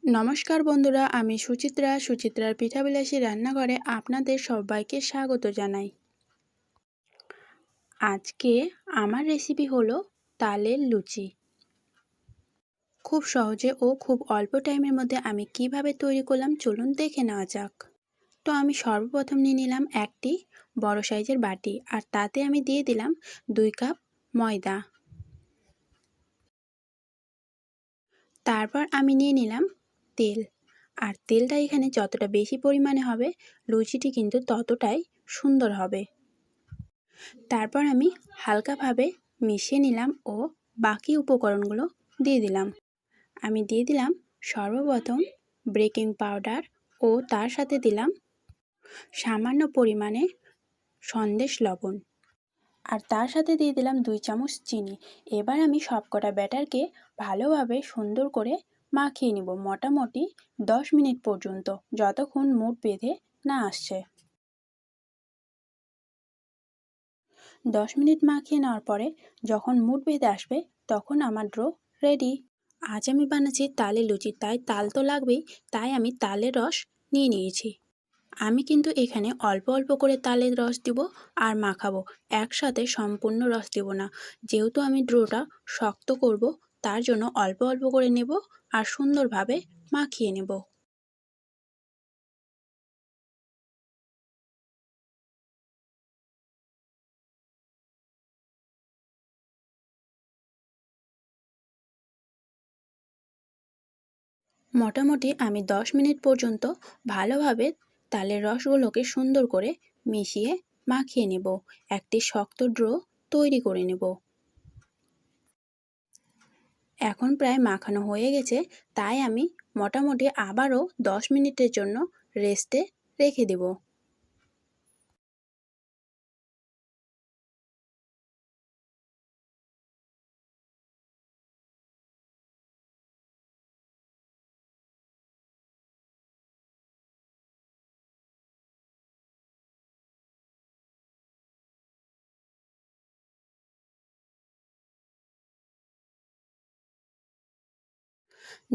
নমস্কার বন্ধুরা, আমি সুচিত্রার পিঠাবিলাসী রান্নাঘরে আপনাদের সবাইকে স্বাগত জানাই। আজকে আমার রেসিপি হলো তালের লুচি। খুব সহজে ও খুব অল্প টাইমের মধ্যে আমি কিভাবে তৈরি করলাম চলুন দেখে নেওয়া যাক। তো আমি সর্বপ্রথম নিয়ে নিলাম একটি বড় সাইজের বাটি, আর তাতে আমি দিয়ে দিলাম 2 কাপ ময়দা। তারপর আমি নিয়ে নিলাম তেল, আর তেলটা এখানে যতটা বেশি পরিমাণে হবে লুচিটি কিন্তু ততটাই সুন্দর হবে। তারপর আমি হালকাভাবে মিশিয়ে নিলাম ও বাকি উপকরণগুলো দিয়ে দিলাম। আমি দিয়ে দিলাম সর্বপ্রথম বেকিং পাউডার ও তার সাথে দিলাম সামান্য পরিমাণে সন্দেশ লবণ, আর তার সাথে দিয়ে দিলাম 2 চামচ চিনি। এবার আমি সবকটা ব্যাটারকে ভালোভাবে সুন্দর করে মাখিয়ে নিব মোটামুটি 10 মিনিট পর্যন্ত, যতক্ষণ মুঠ বেঁধে না আসছে। 10 মিনিট মাখিয়ে নেওয়ার পরে যখন মুঠ বেঁধে আসবে তখন আমার ডো রেডি। আজ আমি বানাচ্ছি তালের লুচি, তাই তাল তো লাগবেই, তাই আমি তালের রস নিয়ে নিয়েছি। আমি কিন্তু এখানে অল্প অল্প করে তালের রস দিব আর মাখাবো, একসাথে সম্পূর্ণ রস দেব না। যেহেতু আমি ডোটা শক্ত করব, তার জন্য অল্প অল্প করে নেব আর সুন্দরভাবে মাখিয়ে নেব। মোটামুটি আমি 10 মিনিট পর্যন্ত ভালোভাবে তালের রসগুলোকে সুন্দর করে মিশিয়ে মাখিয়ে নেব, একটি শক্ত ডো তৈরি করে নেব। এখন প্রায় মাখানো হয়ে গেছে, তাই আমি মোটামুটি আবারও 10 মিনিটের জন্য রেস্টে রেখে দেব।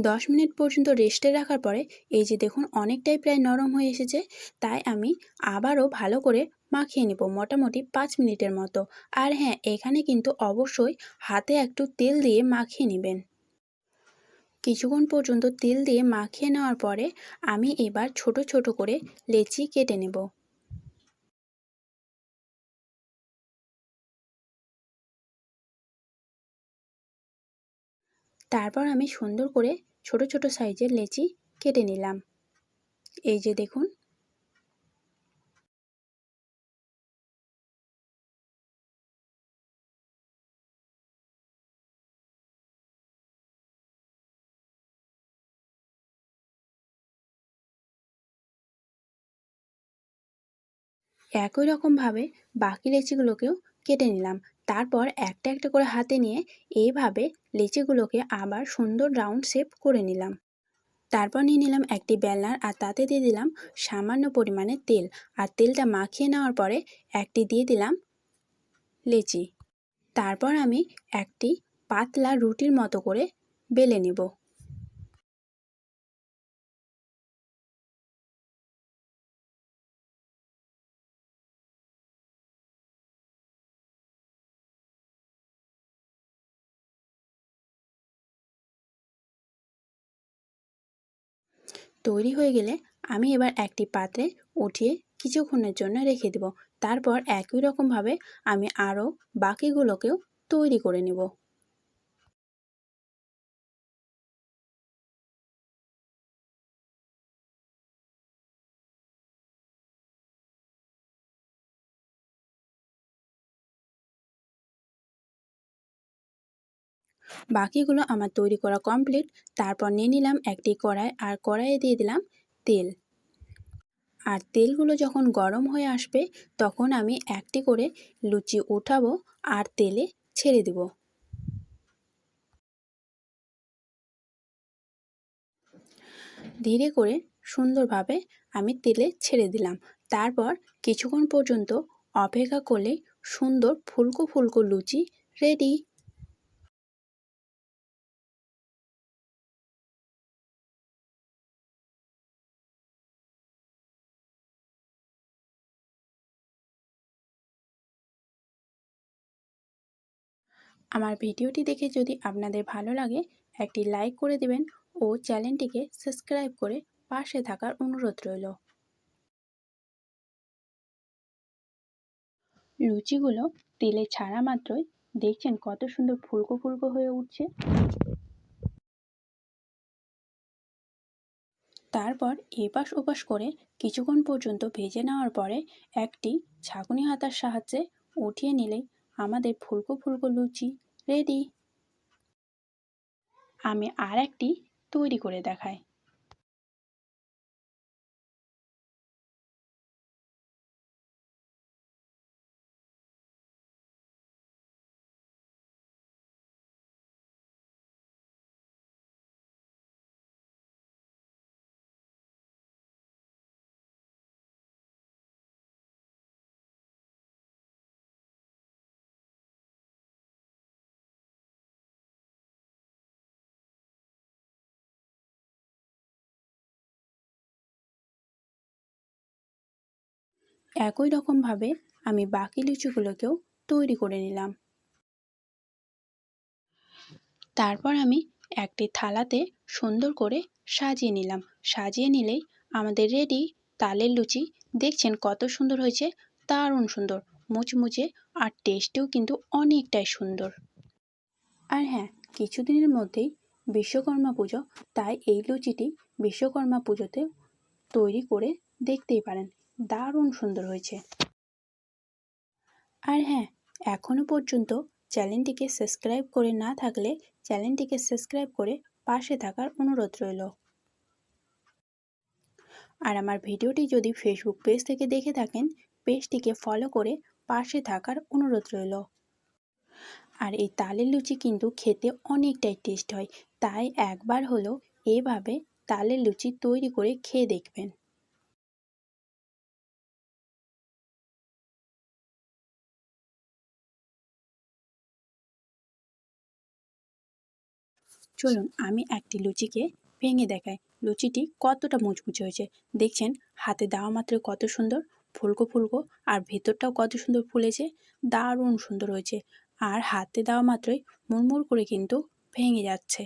দশ মিনিট পর্যন্ত রেস্টে রাখার পরে এই যে দেখুন অনেকটাই প্রায় নরম হয়ে এসেছে, তাই আমি আবারও ভালো করে মাখিয়ে নেব মোটামুটি 5 মিনিটের মতো। আর হ্যাঁ, এখানে কিন্তু অবশ্যই হাতে একটু তেল দিয়ে মাখিয়ে নেবেন। কিছুক্ষণ পর্যন্ত তেল দিয়ে মাখিয়ে নেওয়ার পরে আমি এবার ছোট ছোট করে লেচি কেটে নেব। তারপর আমি সুন্দর করে ছোট ছোট সাইজের লেচি কেটে নিলাম। এই যে দেখুন, একই রকমভাবে বাকি লেচিগুলোকেও কেটে নিলাম। তারপর একটা একটা করে হাতে নিয়ে এইভাবে লেচিগুলোকে আবার সুন্দর রাউন্ড শেপ করে নিলাম। তারপর নিয়ে নিলাম একটি বেলনার, আর তাতে দিয়ে দিলাম সামান্য পরিমাণে তেল, আর তেলটা মাখিয়ে নেওয়ার পরে একটি দিয়ে দিলাম লেচি। তারপর আমি একটি পাতলা রুটির মতো করে বেলে নেব। তৈরি হয়ে গেলে আমি এবার একটি পাত্রে উঠিয়ে কিছুক্ষণের জন্য রেখে দেব। তারপর একই রকমভাবে আমি আরও বাকিগুলোকেও তৈরি করে নেব। বাকিগুলো আমার তৈরি করা কমপ্লিট। তারপর নিয়ে নিলাম একটি কড়াই, আর কড়াইয়ে দিয়ে দিলাম তেল। আর তেলগুলো যখন গরম হয়ে আসবে তখন আমি একটি করে লুচি উঠাবো আর তেলে ছেড়ে দেব। ধীরে করে সুন্দরভাবে আমি তেলে ছেড়ে দিলাম। তারপর কিছুক্ষণ পর্যন্ত অপেক্ষা করলে সুন্দর ফুলকো ফুলকো লুচি রেডি। আমার ভিডিওটি দেখে যদি আপনাদের ভালো লাগে একটি লাইক করে দেবেন ও চ্যানেলটিকে সাবস্ক্রাইব করে পাশে থাকার অনুরোধ রইল। লুচিগুলো তেলে ছাড়া মাত্রই দেখছেন কত সুন্দর ফুলকো ফুলকো হয়ে উঠছে। তারপর এপাশ ওপাশ করে কিছুক্ষণ পর্যন্ত ভেজে নেওয়ার পরে একটি ছাঁকুনি হাতার সাহায্যে উঠিয়ে নিলেই আমাদের ফুলকো ফুলকো লুচি রেডি। আমি আর একটি তৈরি করে দেখাই। একই রকমভাবে আমি বাকি লুচিগুলোকেও তৈরি করে নিলাম। তারপর আমি একটি থালাতে সুন্দর করে সাজিয়ে নিলাম। সাজিয়ে নিলেই আমাদের রেডি তালের লুচি। দেখছেন কত সুন্দর হয়েছে, দারুণ সুন্দর, মুচমুচে আর টেস্টেও কিন্তু অনেকটাই সুন্দর। আর হ্যাঁ, কিছুদিনের মধ্যেই বিশ্বকর্মা পুজো, তাই এই লুচিটি বিশ্বকর্মা পুজোতে তৈরি করে দেখতেই পারেন, দারুণ সুন্দর হয়েছে। আর হ্যাঁ, এখনও পর্যন্ত চ্যানেলটিকে সাবস্ক্রাইব করে না থাকলে চ্যানেলটিকে সাবস্ক্রাইব করে পাশে থাকার অনুরোধ রইল। আর আমার ভিডিওটি যদি ফেসবুক পেজ থেকে দেখে থাকেন, পেজটিকে ফলো করে পাশে থাকার অনুরোধ রইল। আর এই তালের লুচি কিন্তু খেতে অনেকটাই টেস্ট হয়, তাই একবার হলেও এভাবে তালের লুচি তৈরি করে খেয়ে দেখবেন। চলুন আমি একটি লুচিকে ভেঙে দেখাই লুচিটি কতটা মুচমুচে হয়েছে। দেখছেন হাতে দেওয়া মাত্র কত সুন্দর ফুলকো ফুলকো, আর ভেতরটাও কত সুন্দর ফুলেছে, দারুণ সুন্দর হয়েছে। আর হাতে দেওয়া মাত্রই মুড়মুড় করে কিন্তু ভেঙে যাচ্ছে।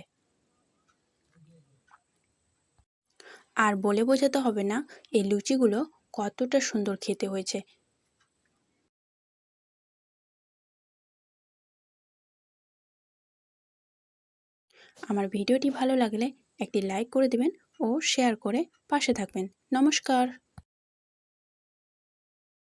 আর বলে বোঝাতে হবে না এই লুচিগুলো কতটা সুন্দর খেতে হয়েছে। আমার ভিডিওটি ভালো লাগলে একটি লাইক করে দেবেন ও শেয়ার করে পাশে থাকবেন। নমস্কার।